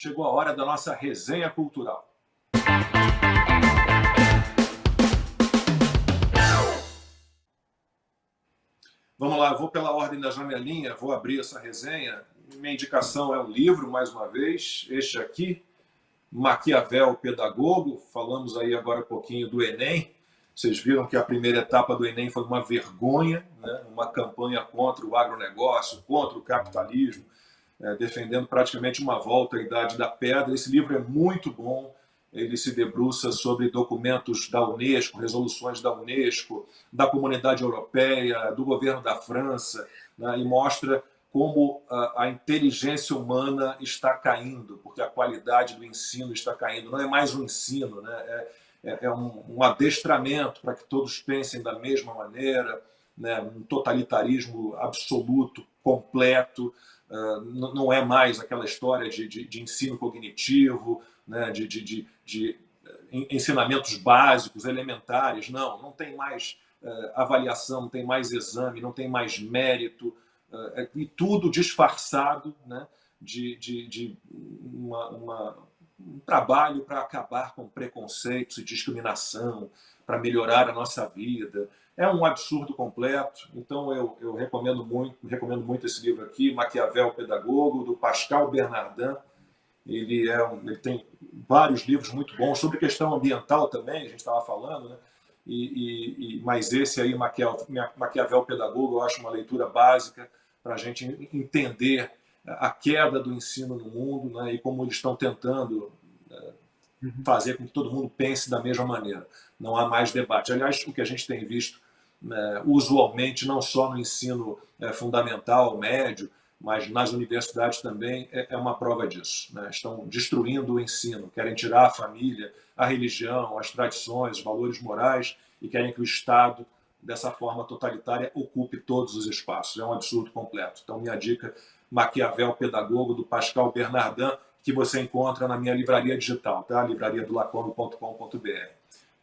Chegou a hora da nossa resenha cultural. Vamos lá, eu vou pela ordem da janelinha, vou abrir essa resenha. Minha indicação é um livro, mais uma vez, este aqui, Maquiavel, Pedagogo. Falamos aí agora um pouquinho do Enem. Vocês viram que a primeira etapa do Enem foi uma vergonha, né? Uma campanha contra o agronegócio, contra o capitalismo, defendendo praticamente uma volta à Idade da Pedra. Esse livro é muito bom, ele se debruça sobre documentos da Unesco, resoluções da Unesco, da Comunidade Europeia, do governo da França, né, e mostra como a inteligência humana está caindo, porque a qualidade do ensino está caindo. Não é mais um ensino, né? É um adestramento para que todos pensem da mesma maneira, né? Um totalitarismo absoluto, completo. Não é mais aquela história de ensino cognitivo, né? de ensinamentos básicos, elementares. Não tem mais avaliação, não tem mais exame, não tem mais mérito, e tudo disfarçado, né? de um trabalho para acabar com preconceitos e discriminação, para melhorar a nossa vida. É um absurdo completo. Então eu recomendo muito esse livro aqui, Maquiavel Pedagogo, do Pascal Bernardin. Ele tem vários livros muito bons sobre questão ambiental também, a gente estava falando, né? Mas esse aí, Maquiavel Pedagogo, eu acho uma leitura básica para a gente entender a queda do ensino no mundo, né? E como eles estão tentando fazer com que todo mundo pense da mesma maneira. Não há mais debate. Aliás, o que a gente tem visto usualmente, não só no ensino fundamental, médio, mas nas universidades também, é uma prova disso, né? Estão destruindo o ensino, querem tirar a família, a religião, as tradições, os valores morais, e querem que o Estado, dessa forma totalitária, ocupe todos os espaços. É um absurdo completo. Então, minha dica, Maquiavel Pedagogo, do Pascal Bernardin, que você encontra na minha livraria digital, tá? livrariadolacombe.com.br.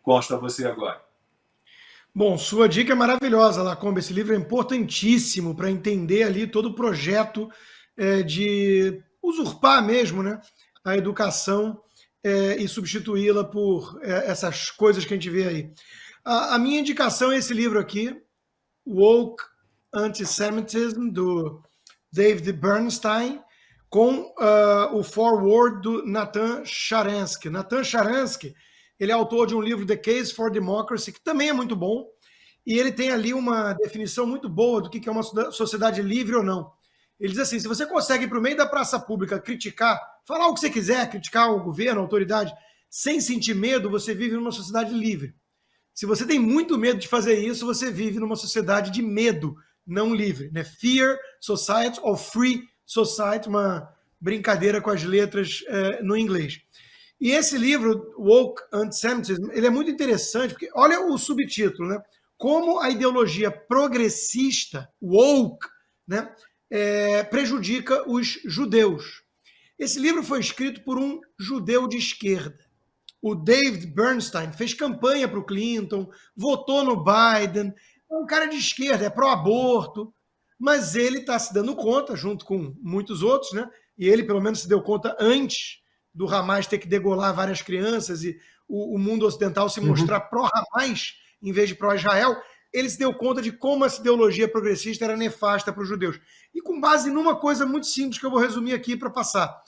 Consta você agora. Bom, sua dica é maravilhosa, Lacombe. Esse livro é importantíssimo para entender ali todo o projeto de usurpar mesmo, né, a educação e substituí-la por essas coisas que a gente vê aí. A minha indicação é esse livro aqui, Woke Antisemitism, do David Bernstein, com o foreword do Natan Sharansky. Natan Sharansky, ele é autor de um livro, The Case for Democracy, que também é muito bom, e ele tem ali uma definição muito boa do que é uma sociedade livre ou não. Ele diz assim, se você consegue ir para o meio da praça pública criticar, falar o que você quiser, criticar o governo, a autoridade, sem sentir medo, você vive numa sociedade livre. Se você tem muito medo de fazer isso, você vive numa sociedade de medo, não livre, né? Fear Society ou Free Society, uma brincadeira com as letras no inglês. E esse livro, Woke Antisemitism, ele é muito interessante, porque olha o subtítulo, né? Como a ideologia progressista, woke, né, prejudica os judeus. Esse livro foi escrito por um judeu de esquerda. O David Bernstein fez campanha para o Clinton, votou no Biden, é um cara de esquerda, é pró-aborto, mas ele está se dando conta, junto com muitos outros, né? E ele pelo menos se deu conta antes do Hamas ter que degolar várias crianças e o mundo ocidental se mostrar pró-Hamas em vez de pró-Israel, ele se deu conta de como essa ideologia progressista era nefasta para os judeus. E com base numa coisa muito simples que eu vou resumir aqui para passar.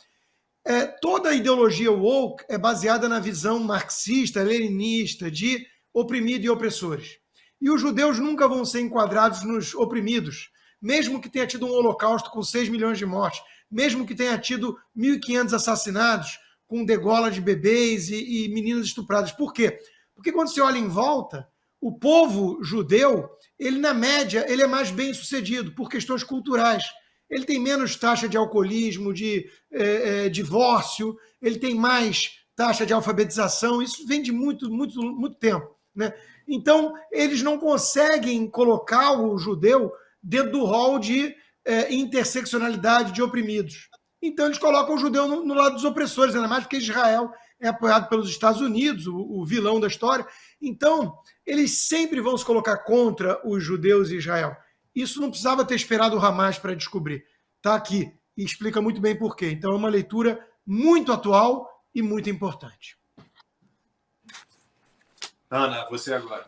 Toda a ideologia woke é baseada na visão marxista, leninista, de oprimido e opressores. E os judeus nunca vão ser enquadrados nos oprimidos, mesmo que tenha tido um holocausto com 6 milhões de mortes, mesmo que tenha tido 1.500 assassinados com degola de bebês e meninas estupradas. Por quê? Porque quando você olha em volta, o povo judeu, ele na média, ele é mais bem sucedido por questões culturais. Ele tem menos taxa de alcoolismo, de divórcio, ele tem mais taxa de alfabetização, isso vem de muito, muito, muito tempo, né? Então, eles não conseguem colocar o judeu dentro do rol de interseccionalidade de oprimidos. Então, eles colocam o judeu no lado dos opressores, ainda mais porque Israel é apoiado pelos Estados Unidos, o vilão da história. Então, eles sempre vão se colocar contra os judeus e Israel. Isso não precisava ter esperado o Hamas para descobrir. Está aqui e explica muito bem por quê. Então, é uma leitura muito atual e muito importante. Ana, você agora.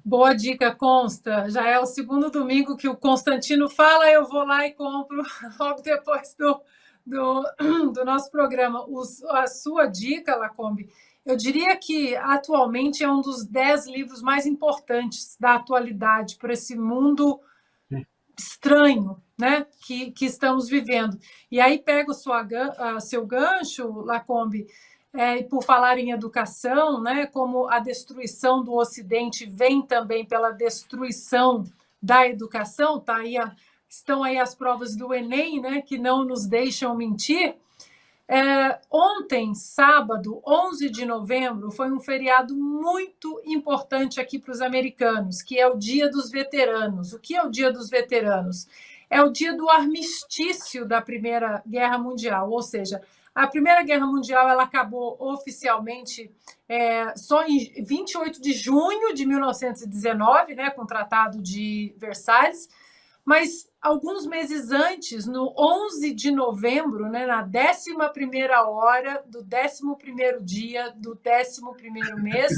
Boa dica, Consta. Já é o segundo domingo que o Constantino fala, eu vou lá e compro logo depois do nosso programa. A sua dica, Lacombe, eu diria que atualmente é um dos 10 livros mais importantes da atualidade para esse mundo estranho, né, que estamos vivendo. E aí pego seu gancho, Lacombe, e por falar em educação, né, como a destruição do Ocidente vem também pela destruição da educação, tá aí estão aí as provas do Enem, né, que não nos deixam mentir. Ontem, sábado, 11 de novembro, foi um feriado muito importante aqui para os americanos, que é o Dia dos Veteranos. O que é o Dia dos Veteranos? É o dia do armistício da Primeira Guerra Mundial, ou seja, a Primeira Guerra Mundial ela acabou oficialmente só em 28 de junho de 1919, né, com o Tratado de Versalhes, mas alguns meses antes, no 11 de novembro, né, na 11ª hora do 11º dia do 11º mês,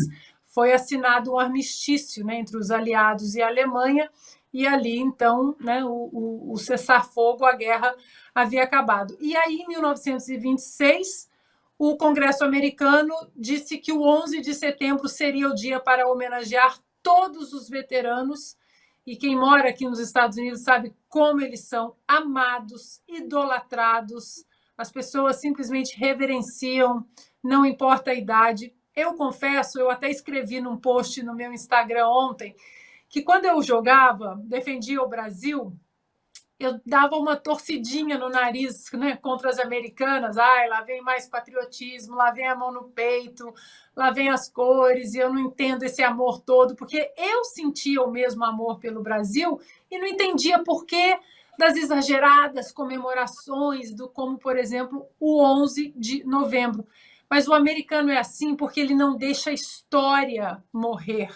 foi assinado um armistício, né, entre os aliados e a Alemanha, e ali, então, né, o cessar-fogo, a guerra havia acabado. E aí, em 1926, o Congresso americano disse que o 11 de setembro seria o dia para homenagear todos os veteranos. E quem mora aqui nos Estados Unidos sabe como eles são amados, idolatrados. As pessoas simplesmente reverenciam, não importa a idade. Eu confesso, eu até escrevi num post no meu Instagram ontem, que quando eu jogava, defendia o Brasil, eu dava uma torcidinha no nariz, né, contra as americanas. Ai, lá vem mais patriotismo, lá vem a mão no peito, lá vem as cores, e eu não entendo esse amor todo, porque eu sentia o mesmo amor pelo Brasil e não entendia por que das exageradas comemorações, como, por exemplo, o 11 de novembro. Mas o americano é assim porque ele não deixa a história morrer.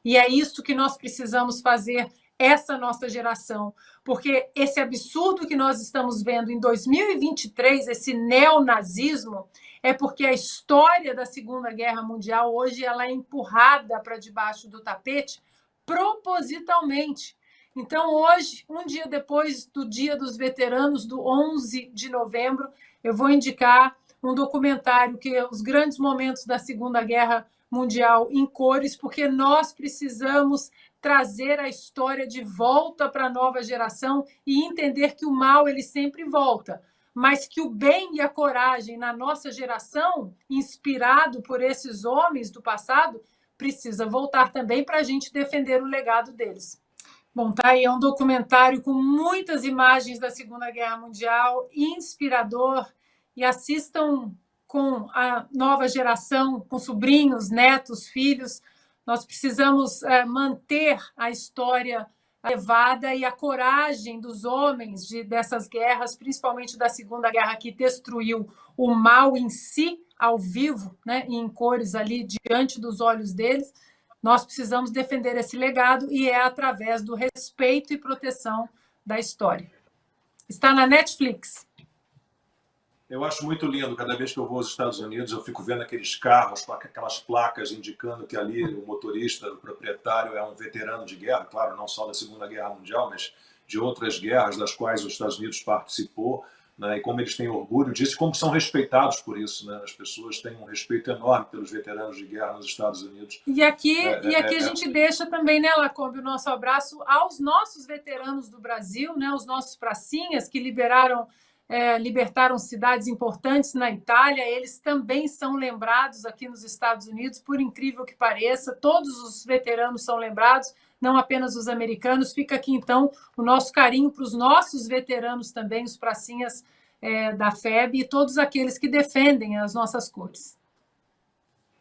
E é isso que nós precisamos fazer, essa nossa geração, porque esse absurdo que nós estamos vendo em 2023, esse neonazismo, é porque a história da Segunda Guerra Mundial hoje ela é empurrada para debaixo do tapete propositalmente. Então, hoje, um dia depois do Dia dos Veteranos, do 11 de novembro, eu vou indicar um documentário que é os grandes momentos da Segunda Guerra Mundial em cores, porque nós precisamos trazer a história de volta para a nova geração e entender que o mal ele sempre volta, mas que o bem e a coragem na nossa geração, inspirado por esses homens do passado, precisa voltar também para a gente defender o legado deles. Bom, tá aí, é um documentário com muitas imagens da Segunda Guerra Mundial, inspirador, e assistam com a nova geração, com sobrinhos, netos, filhos. Nós precisamos manter a história levada e a coragem dos homens dessas guerras, principalmente da Segunda Guerra, que destruiu o mal em si, ao vivo, né, em cores ali, diante dos olhos deles. Nós precisamos defender esse legado e é através do respeito e proteção da história. Está na Netflix. Eu acho muito lindo, cada vez que eu vou aos Estados Unidos, eu fico vendo aqueles carros com aquelas placas indicando que ali o motorista, o proprietário é um veterano de guerra, claro, não só da Segunda Guerra Mundial, mas de outras guerras das quais os Estados Unidos participou, né, e como eles têm orgulho disso e como são respeitados por isso, né? As pessoas têm um respeito enorme pelos veteranos de guerra nos Estados Unidos. E aqui a gente deixa também, né, Lacombe, o nosso abraço aos nossos veteranos do Brasil, né, os nossos pracinhas que libertaram cidades importantes na Itália. Eles também são lembrados aqui nos Estados Unidos, por incrível que pareça. Todos os veteranos são lembrados, não apenas os americanos. Fica aqui, então, o nosso carinho para os nossos veteranos também, os pracinhas da FEB e todos aqueles que defendem as nossas cores.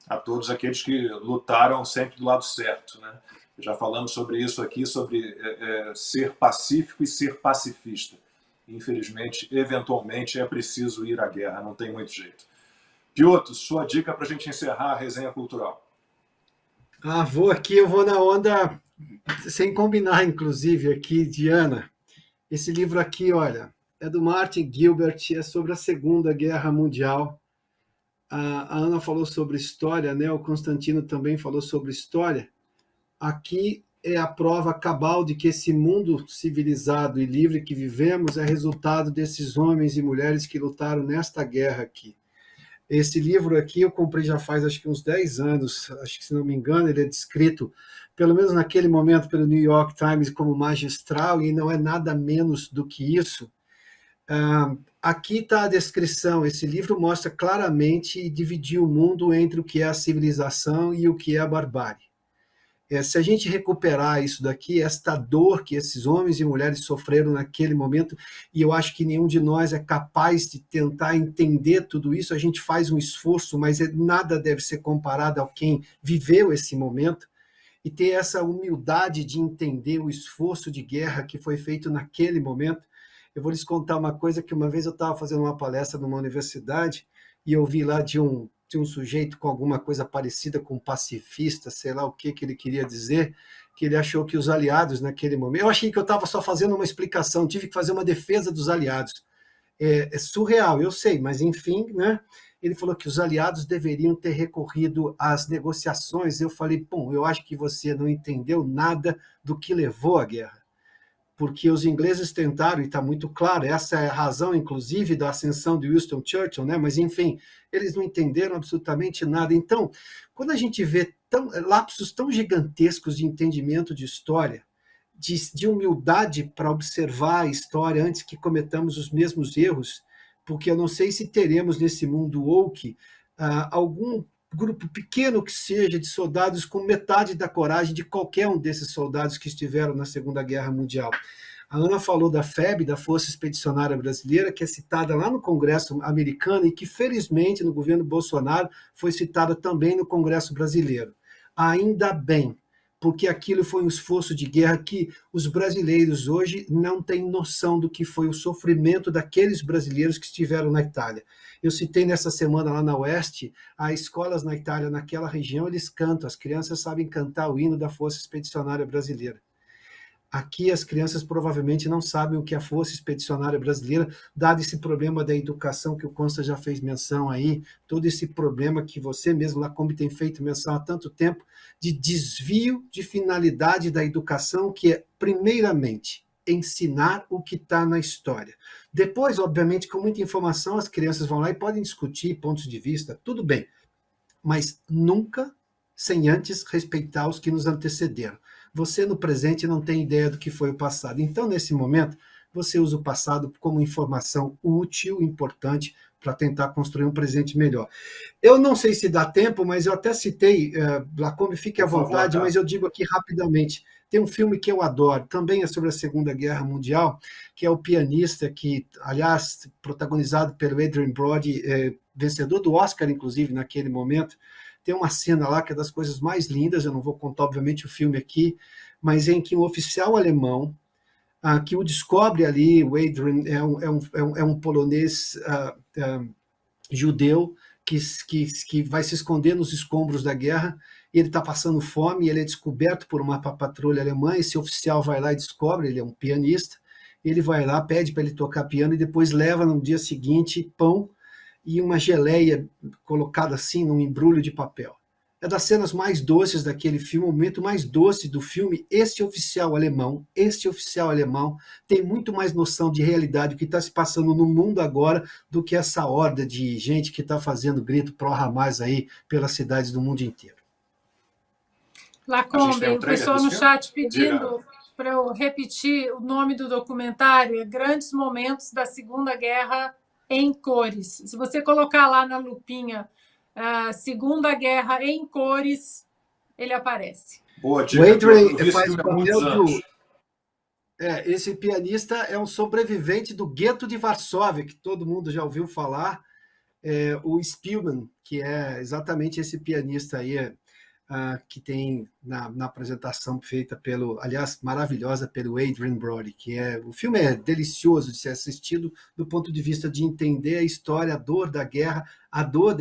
A todos aqueles que lutaram sempre do lado certo, né? Já falamos sobre isso aqui, sobre ser pacífico e ser pacifista. Infelizmente, eventualmente, é preciso ir à guerra, não tem muito jeito. Piotr, sua dica para a gente encerrar a resenha cultural. Eu vou na onda, sem combinar, inclusive, aqui, Diana. Esse livro aqui, olha, é do Martin Gilbert, é sobre a Segunda Guerra Mundial. A Ana falou sobre história, né? O Constantino também falou sobre história. Aqui é a prova cabal de que esse mundo civilizado e livre que vivemos é resultado desses homens e mulheres que lutaram nesta guerra aqui. Esse livro aqui eu comprei já faz acho que uns 10 anos, acho que se não me engano, ele é descrito, pelo menos naquele momento, pelo New York Times como magistral, e não é nada menos do que isso. Aqui está a descrição, esse livro mostra claramente e dividir o mundo entre o que é a civilização e o que é a barbárie. Se a gente recuperar isso daqui, esta dor que esses homens e mulheres sofreram naquele momento, e eu acho que nenhum de nós é capaz de tentar entender tudo isso, a gente faz um esforço, mas nada deve ser comparado a quem viveu esse momento, e ter essa humildade de entender o esforço de guerra que foi feito naquele momento. Eu vou lhes contar uma coisa que uma vez eu estava fazendo uma palestra numa universidade, e eu vi lá de um sujeito com alguma coisa parecida com pacifista, sei lá o que ele queria dizer, que ele achou que os aliados naquele momento... Eu achei que eu estava só fazendo uma explicação, tive que fazer uma defesa dos aliados. É surreal, eu sei, mas enfim, né? Ele falou que os aliados deveriam ter recorrido às negociações. Eu falei, bom, eu acho que você não entendeu nada do que levou à guerra. Porque os ingleses tentaram, e está muito claro, essa é a razão, inclusive, da ascensão de Winston Churchill, né? Mas, enfim, eles não entenderam absolutamente nada. Então, quando a gente vê lapsos tão gigantescos de entendimento de história, de humildade para observar a história antes que cometamos os mesmos erros, porque eu não sei se teremos nesse mundo woke algum grupo pequeno que seja de soldados com metade da coragem de qualquer um desses soldados que estiveram na Segunda Guerra Mundial. A Ana falou da FEB, da Força Expedicionária Brasileira, que é citada lá no Congresso americano e que, felizmente, no governo Bolsonaro, foi citada também no Congresso brasileiro. Ainda bem, porque aquilo foi um esforço de guerra que os brasileiros hoje não têm noção do que foi o sofrimento daqueles brasileiros que estiveram na Itália. Eu citei nessa semana lá na Oeste, as escolas na Itália, naquela região, eles cantam, as crianças sabem cantar o hino da Força Expedicionária Brasileira. Aqui as crianças provavelmente não sabem o que é a Força Expedicionária Brasileira, dado esse problema da educação que o Consta já fez menção aí, todo esse problema que você mesmo, Lacombe, tem feito menção há tanto tempo, de desvio de finalidade da educação, que é, primeiramente, ensinar o que está na história. Depois, obviamente, com muita informação, as crianças vão lá e podem discutir pontos de vista, tudo bem, mas nunca sem antes respeitar os que nos antecederam. Você, no presente, não tem ideia do que foi o passado. Então, nesse momento, você usa o passado como informação útil, importante, para tentar construir um presente melhor. Eu não sei se dá tempo, mas eu até citei, Lacombe, fique à vontade, mas eu digo aqui rapidamente. Tem um filme que eu adoro, também é sobre a Segunda Guerra Mundial, que é O Pianista, que, aliás, protagonizado pelo Adrien Brody, vencedor do Oscar, inclusive, naquele momento. Tem uma cena lá que é das coisas mais lindas, eu não vou contar, obviamente, o filme aqui, mas em que um oficial alemão, que o descobre ali, o Adrien é um polonês judeu que vai se esconder nos escombros da guerra, e ele está passando fome, e ele é descoberto por uma patrulha alemã, esse oficial vai lá e descobre, ele é um pianista, ele vai lá, pede para ele tocar piano, e depois leva no dia seguinte pão, e uma geleia colocada assim num embrulho de papel. É das cenas mais doces daquele filme, o momento mais doce do filme. Este oficial alemão tem muito mais noção de realidade do que está se passando no mundo agora do que essa horda de gente que está fazendo grito pró-Hamas aí pelas cidades do mundo inteiro. Lacombe, o pessoal no chat pedindo para eu repetir o nome do documentário, Grandes Momentos da Segunda Guerra em Cores. Se você colocar lá na lupinha Segunda Guerra em Cores, ele aparece. Boa dica. O Adrien faz o papel esse pianista é um sobrevivente do gueto de Varsóvia, que todo mundo já ouviu falar, o Spielman, que é exatamente esse pianista aí, que tem na apresentação feita aliás, maravilhosa pelo Adrien Brody, o filme é delicioso de ser assistido do ponto de vista de entender a história, a dor da guerra, a dor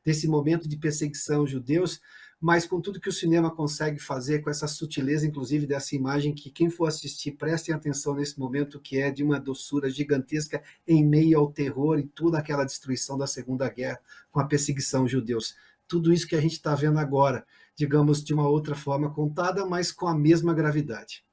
desse momento de perseguição aos judeus, mas com tudo que o cinema consegue fazer, com essa sutileza, inclusive, dessa imagem, que quem for assistir, prestem atenção nesse momento, que é de uma doçura gigantesca em meio ao terror e toda aquela destruição da Segunda Guerra, com a perseguição aos judeus. Tudo isso que a gente está vendo agora, digamos, de uma outra forma contada, mas com a mesma gravidade.